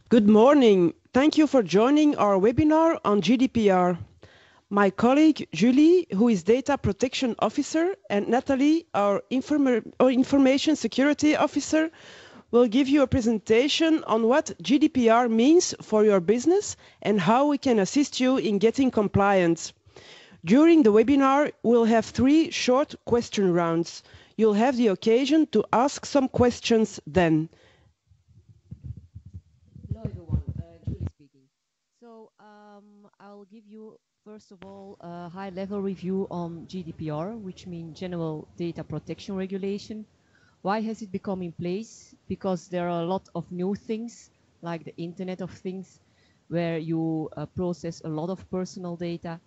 Good morning. Thank you for joining our webinar on GDPR. My colleague Julie, who is Data Protection Officer, and Natalie, our Information Security Officer, will give you a presentation on what GDPR means for your business and how we can assist you in getting compliant. During the webinar, we'll have 3 short question rounds. You'll have the occasion to ask some questions then. Hello everyone, Julie speaking. I'll give you first of all a high-level review on GDPR, which means General Data Protection Regulation. Why has it become in place? Because there are a lot of new things, like the Internet of Things, where you process a lot of personal data,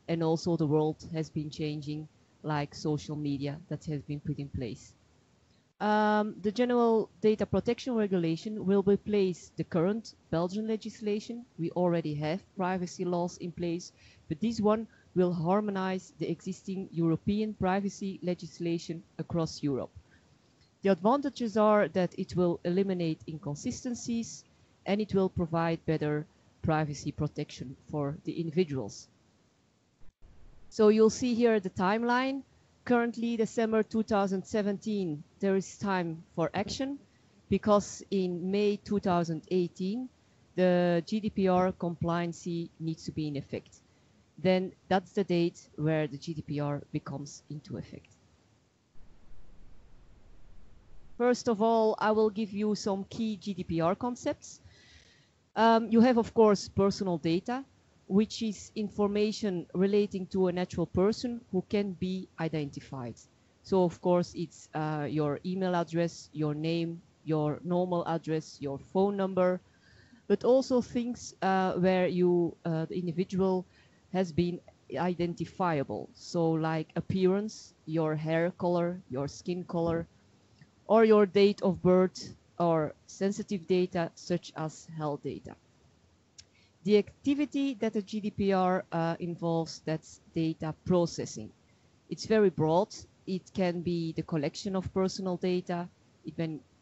and also the world has been changing, like social media that has been put in place. The General Data Protection Regulation will replace the current Belgian legislation. We already have privacy laws in place, but this one will harmonize the existing European privacy legislation across Europe. The advantages are that it will eliminate inconsistencies and it will provide better privacy protection for the individuals. So you'll see here the timeline. Currently, December 2017, there is time for action because in May 2018, the GDPR compliancy needs to be in effect. Then that's the date where the GDPR becomes into effect. First of all, I will give you some key GDPR concepts. You have, of course, personal data, which is information relating to a natural person who can be identified. So of course it's your email address, your name, your normal address, your phone number, but also things where the individual has been identifiable. So like appearance, your hair color, your skin color, or your date of birth, or sensitive data such as health data. The activity that the GDPR involves, that's data processing. It's very broad. It can be the collection of personal data. It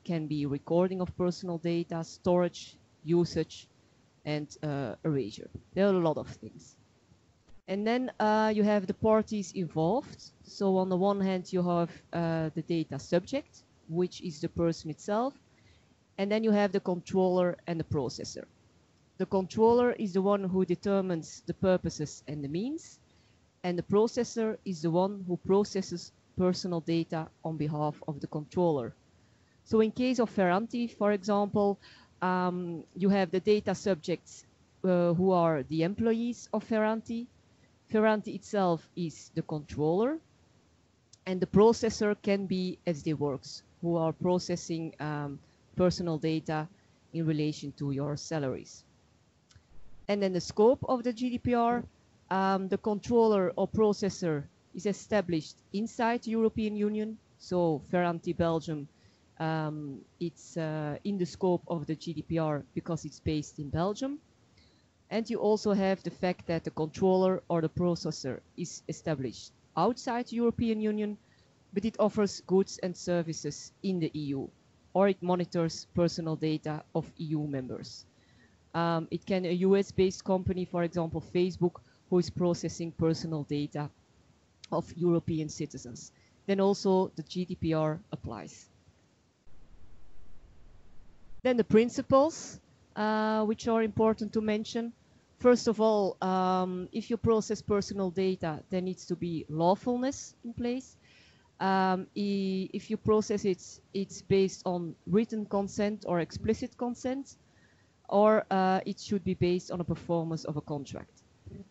can be recording of personal data, storage, usage, and erasure. There are a lot of things. And then you have the parties involved. So on the one hand, you have the data subject, which is the person itself. And then you have the controller and the processor. The controller is the one who determines the purposes and the means, and the processor is the one who processes personal data on behalf of the controller. So in case of Ferranti, for example, you have the data subjects who are the employees of Ferranti. Ferranti itself is the controller, and the processor can be SD Works, who are processing personal data in relation to your salaries. And then the scope of the GDPR, the controller or processor is established inside the European Union. So Ferranti Belgium, it's in the scope of the GDPR because it's based in Belgium. And you also have the fact that the controller or the processor is established outside the European Union, but it offers goods and services in the EU, or it monitors personal data of EU members. It can be a US-based company, for example, Facebook, who is processing personal data of European citizens. Then also the GDPR applies. Then the principles, which are important to mention. First of all, if you process personal data, there needs to be lawfulness in place. If you process it, it's based on written consent or explicit consent, or it should be based on a performance of a contract.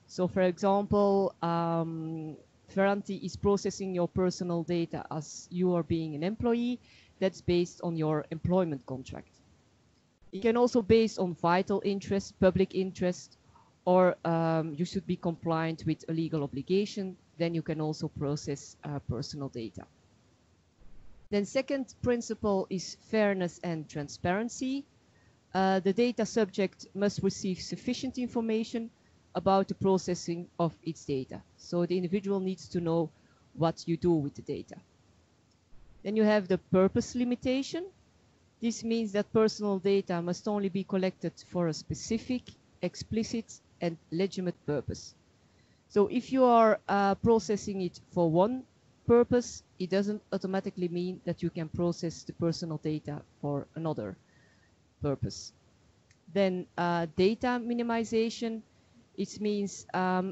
So for example, Ferranti is processing your personal data as you are being an employee. That's based on your employment contract. It can also be based on vital interest, public interest, or you should be compliant with a legal obligation. Then you can also process personal data. Then second principle is fairness and transparency. The data subject must receive sufficient information about the processing of its data. So the individual needs to know what you do with the data. Then you have the purpose limitation. This means that personal data must only be collected for a specific, explicit, and legitimate purpose. So if you are processing it for one purpose, it doesn't automatically mean that you can process the personal data for another purpose. Then data minimization, it means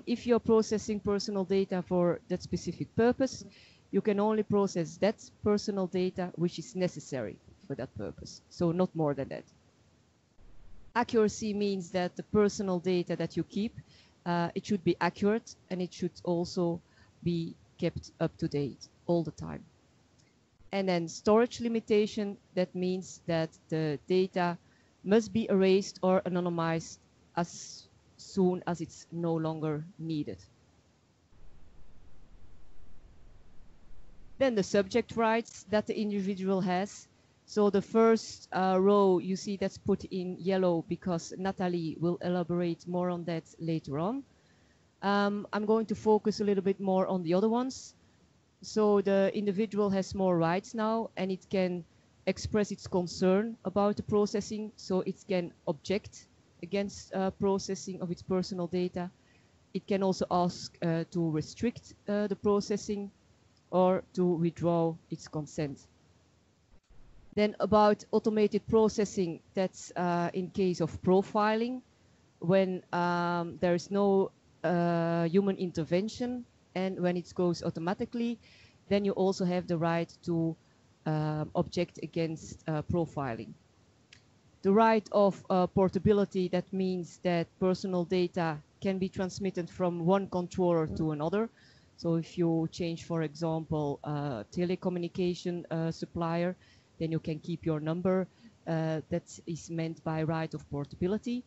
if you're processing personal data for that specific purpose, you can only process that personal data which is necessary for that purpose, so not more than that. Accuracy means that the personal data that you keep, it should be accurate, and it should also be kept up to date all the time. And then storage limitation, that means that the data must be erased or anonymized as soon as it's no longer needed. Then the subject rights that the individual has. So the first row, you see that's put in yellow because Natalie will elaborate more on that later on. I'm going to focus a little bit more on the other ones. So the individual has more rights now, and it can express its concern about the processing. So it can object against processing of its personal data. It can also ask to restrict the processing or to withdraw its consent. Then about automated processing, that's in case of profiling, when there is no human intervention and when it goes automatically, then you also have the right to object against profiling. The right of portability, that means that personal data can be transmitted from one controller to another. So if you change, for example, a telecommunication supplier, then you can keep your number. That is meant by right of portability.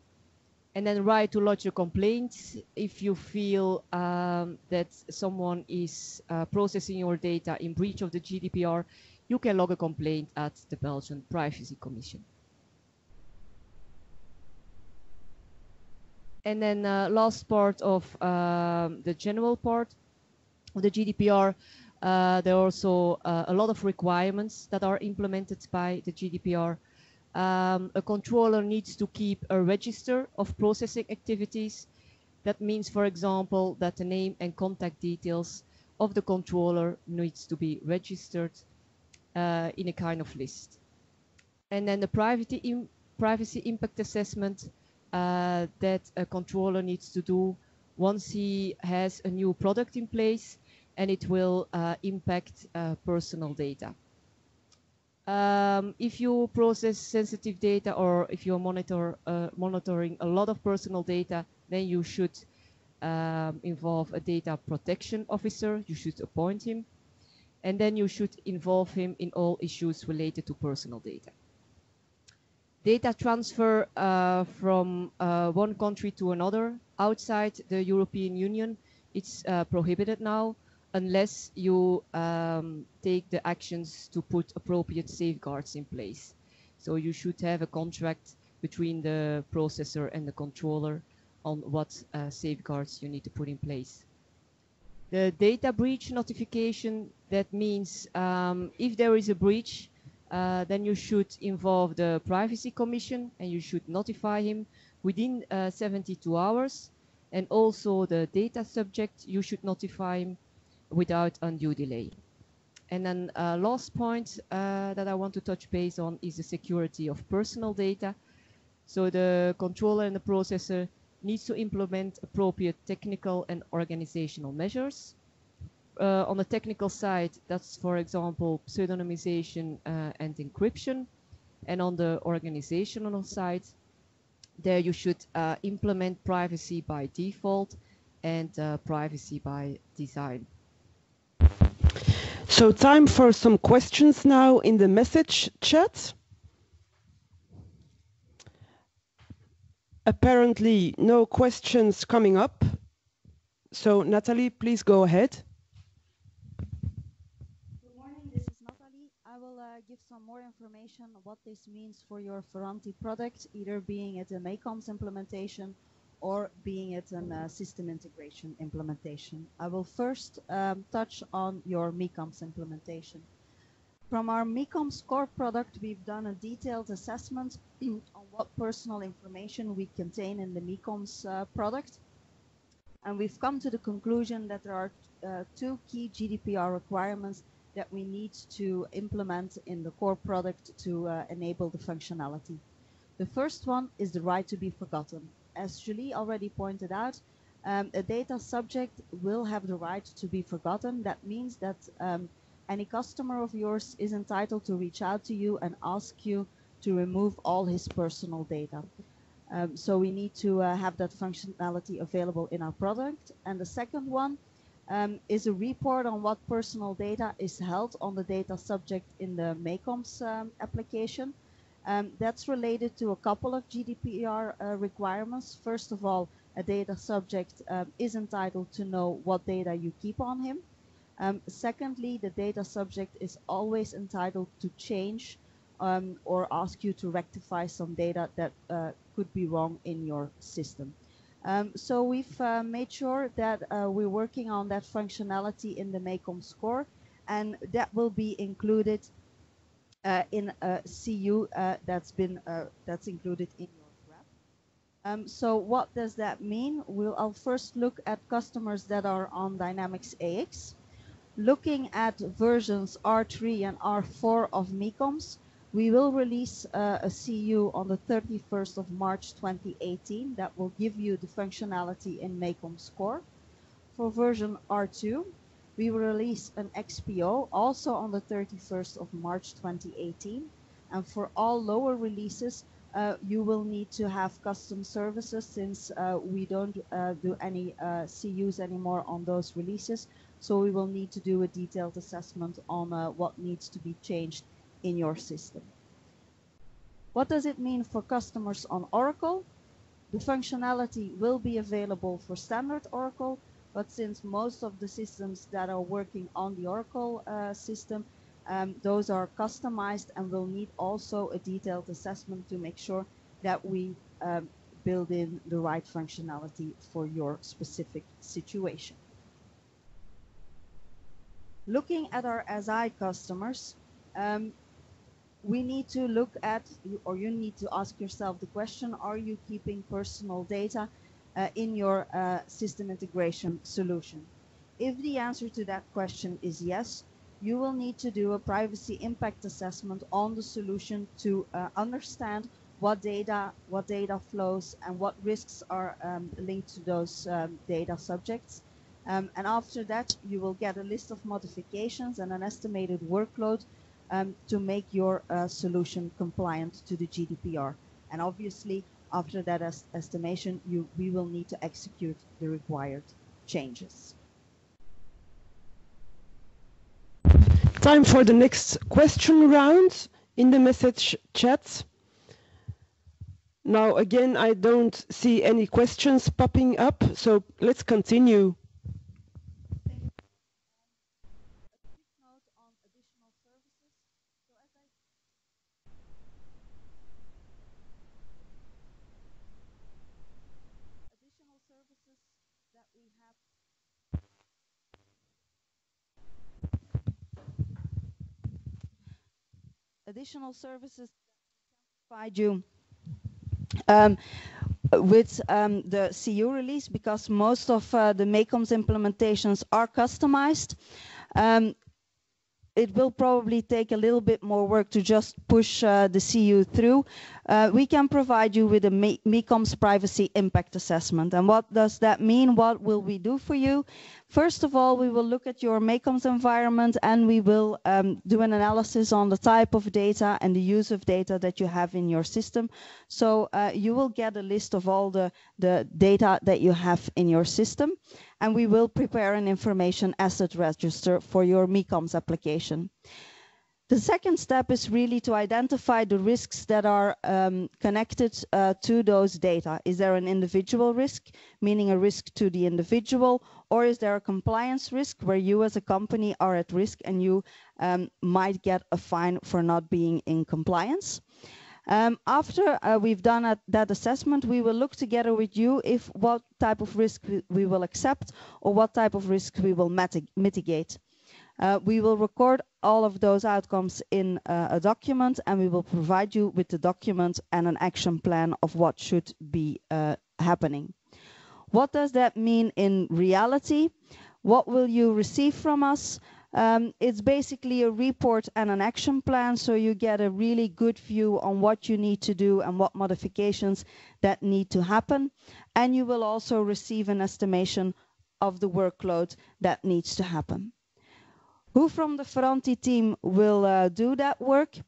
And then right to lodge a complaint. If you feel that someone is processing your data in breach of the GDPR, you can log a complaint at the Belgian Privacy Commission. And then last part of the general part of the GDPR, there are also a lot of requirements that are implemented by the GDPR. A controller needs to keep a register of processing activities. That means, for example, that the name and contact details of the controller needs to be registered in a kind of list. And then the privacy impact assessment that a controller needs to do once he has a new product in place and it will impact personal data. If you process sensitive data or if you're monitoring a lot of personal data, then you should involve a data protection officer. You should appoint him. And then you should involve him in all issues related to personal data. Data transfer from one country to another outside the European Union, it's prohibited now unless you take the actions to put appropriate safeguards in place. So you should have a contract between the processor and the controller on what safeguards you need to put in place. The data breach notification, that means if there is a breach, then you should involve the Privacy Commission and you should notify him within 72 hours. And also the data subject, you should notify him without undue delay. And then last point that I want to touch base on is the security of personal data. So the controller and the processor needs to implement appropriate technical and organizational measures. On the technical side, that's, for example, pseudonymization and encryption. And on the organizational side, there you should implement privacy by default and privacy by design. So time for some questions now in the message chat. Apparently no questions coming up. So Natalie, please go ahead. Good morning, this is Natalie. I will give some more information on what this means for your Ferranti product, either being it a McCombs implementation or being it a system integration implementation. I will first touch on your McCombs implementation. From our McCombs core product, we've done a detailed assessment on what personal information we contain in the McCombs product. And we've come to the conclusion that there are two key GDPR requirements that we need to implement in the core product to enable the functionality. The first one is the right to be forgotten. As Julie already pointed out, a data subject will have the right to be forgotten. That means that any customer of yours is entitled to reach out to you and ask you to remove all his personal data. So we need to have that functionality available in our product. And the second one is a report on what personal data is held on the data subject in the McCombs application. That's related to a couple of GDPR requirements. First of all, a data subject is entitled to know what data you keep on him. Secondly, the data subject is always entitled to change or ask you to rectify some data that could be wrong in your system. So we've made sure that we're working on that functionality in the McCombs core, and that will be included in a CU that's included in your graph. So what does that mean? I'll first look at customers that are on Dynamics AX. Looking at versions R3 and R4 of McCombs, we will release a CU on the 31st of March 2018 that will give you the functionality in McCombs core. For version R2, we will release an XPO also on the 31st of March 2018. And for all lower releases, you will need to have custom services since we don't do any CUs anymore on those releases. So we will need to do a detailed assessment on what needs to be changed in your system. What does it mean for customers on Oracle? The functionality will be available for standard Oracle, but since most of the systems that are working on the Oracle system, those are customized and will need also a detailed assessment to make sure that we build in the right functionality for your specific situation. Looking at our SI customers, we need to look at, or you need to ask yourself the question, are you keeping personal data in your system integration solution? If the answer to that question is yes, you will need to do a privacy impact assessment on the solution to understand what data flows and what risks are linked to those data subjects. And after that, you will get a list of modifications and an estimated workload to make your solution compliant to the GDPR. And obviously, after that estimation, we will need to execute the required changes. Time for the next question round in the message chat. Now, again, I don't see any questions popping up, so let's continue. Additional services provide you with the CU release, because most of the McCombs implementations are customized. It will probably take a little bit more work to just push the CU through. We can provide you with a McCombs privacy impact assessment. And what does that mean? What will we do for you? First of all, we will look at your McCombs environment and we will do an analysis on the type of data and the use of data that you have in your system. So you will get a list of all the data that you have in your system. And we will prepare an information asset register for your McCombs application. The second step is really to identify the risks that are connected to those data. Is there an individual risk, meaning a risk to the individual, or is there a compliance risk where you as a company are at risk and you might get a fine for not being in compliance? After we've done that assessment, we will look together with you if what type of risk we will accept or what type of risk we will mitigate. We will record all of those outcomes in a document, and we will provide you with the document and an action plan of what should be happening. What does that mean in reality? What will you receive from us? It's basically a report and an action plan, so you get a really good view on what you need to do and what modifications that need to happen. And you will also receive an estimation of the workload that needs to happen. Who from the Ferranti team will do that work?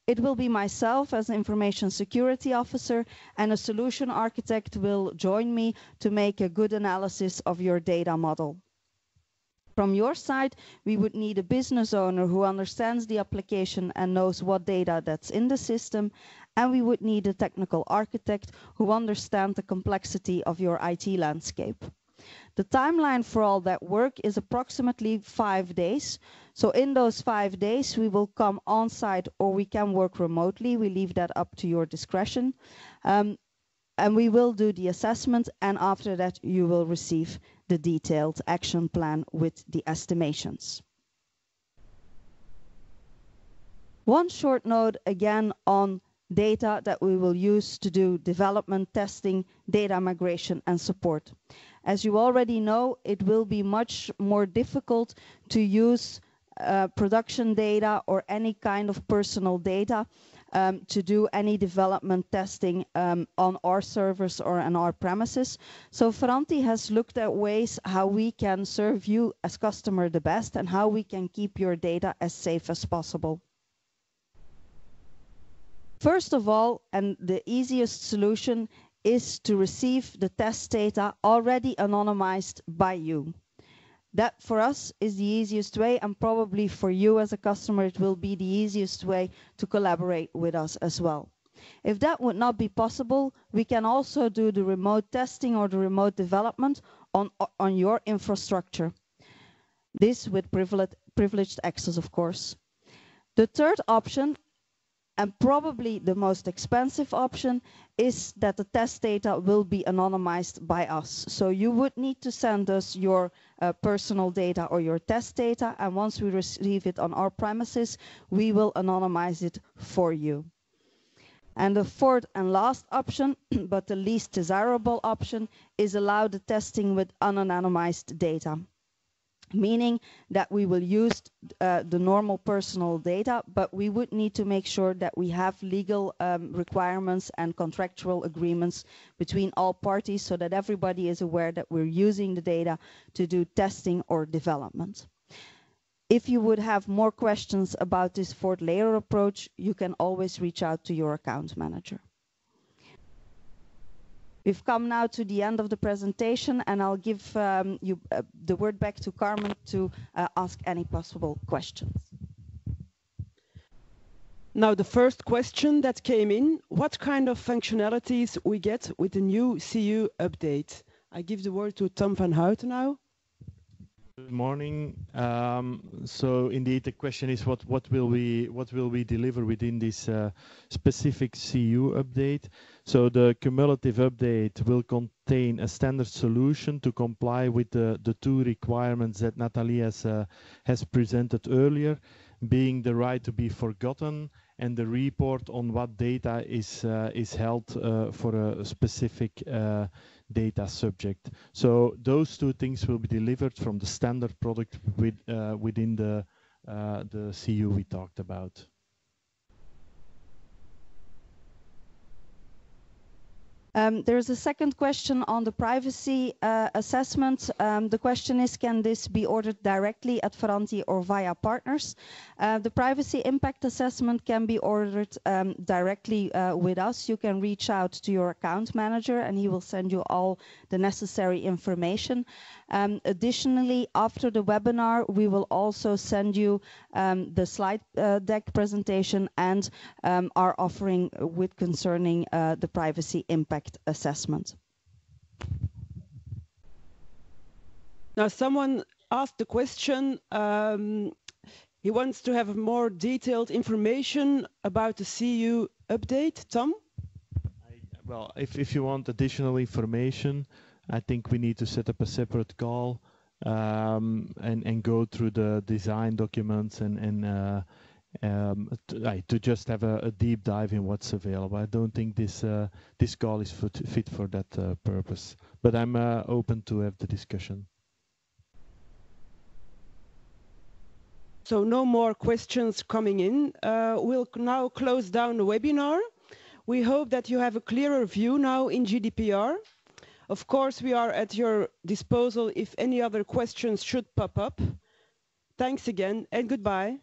It will be myself as Information Security Officer, and a solution architect will join me to make a good analysis of your data model. From your side, we would need a business owner who understands the application and knows what data that's in the system, and we would need a technical architect who understands the complexity of your IT landscape. The timeline for all that work is approximately 5 days. So in those 5 days, we will come on site or we can work remotely. We leave that up to your discretion. And we will do the assessment, and after that you will receive the detailed action plan with the estimations. One short note again on data that we will use to do development, testing, data migration and support. As you already know, it will be much more difficult to use production data or any kind of personal data to do any development testing on our servers or on our premises. So Ferranti has looked at ways how we can serve you as customer the best and how we can keep your data as safe as possible. First of all, and the easiest solution is to receive the test data already anonymized by you. That for us is the easiest way, and probably for you as a customer it will be the easiest way to collaborate with us as well. If that would not be possible, we can also do the remote testing or the remote development on your infrastructure. This with privileged access, of course. The third option, and probably the most expensive option, is that the test data will be anonymized by us. So you would need to send us your personal data or your test data, and once we receive it on our premises, we will anonymize it for you. And the fourth and last option, but the least desirable option, is allow the testing with unanonymized data. Meaning that we will use the normal personal data, but we would need to make sure that we have legal requirements and contractual agreements between all parties so that everybody is aware that we're using the data to do testing or development. If you would have more questions about this fourth layer approach, you can always reach out to your account manager. We've come now to the end of the presentation, and I'll give you the word back to Carmen to ask any possible questions. Now, the first question that came in, what kind of functionalities we get with the new CU update? I give the word to Tom van Houten now. Good morning. So indeed, the question is what will we deliver within this specific CU update? So the cumulative update will contain a standard solution to comply with the two requirements that Nathalie has presented earlier, being the right to be forgotten and the report on what data is held for a specific data subject. So those two things will be delivered from the standard product within the CU we talked about. There's a second question on the privacy assessment. The question is, can this be ordered directly at Ferranti or via partners? The privacy impact assessment can be ordered directly with us. You can reach out to your account manager and he will send you all the necessary information. Additionally, after the webinar, we will also send you the slide deck presentation and our offering with concerning the privacy impact assessment. Now, someone asked the question, he wants to have more detailed information about the CU update. Tom? Well, if you want additional information, I think we need to set up a separate call and go through the design documents and to just have a deep dive in what's available. I don't think this call is fit for that purpose, but I'm open to have the discussion. So no more questions coming in. We'll now close down the webinar. We hope that you have a clearer view now in GDPR. Of course, we are at your disposal if any other questions should pop up. Thanks again and goodbye.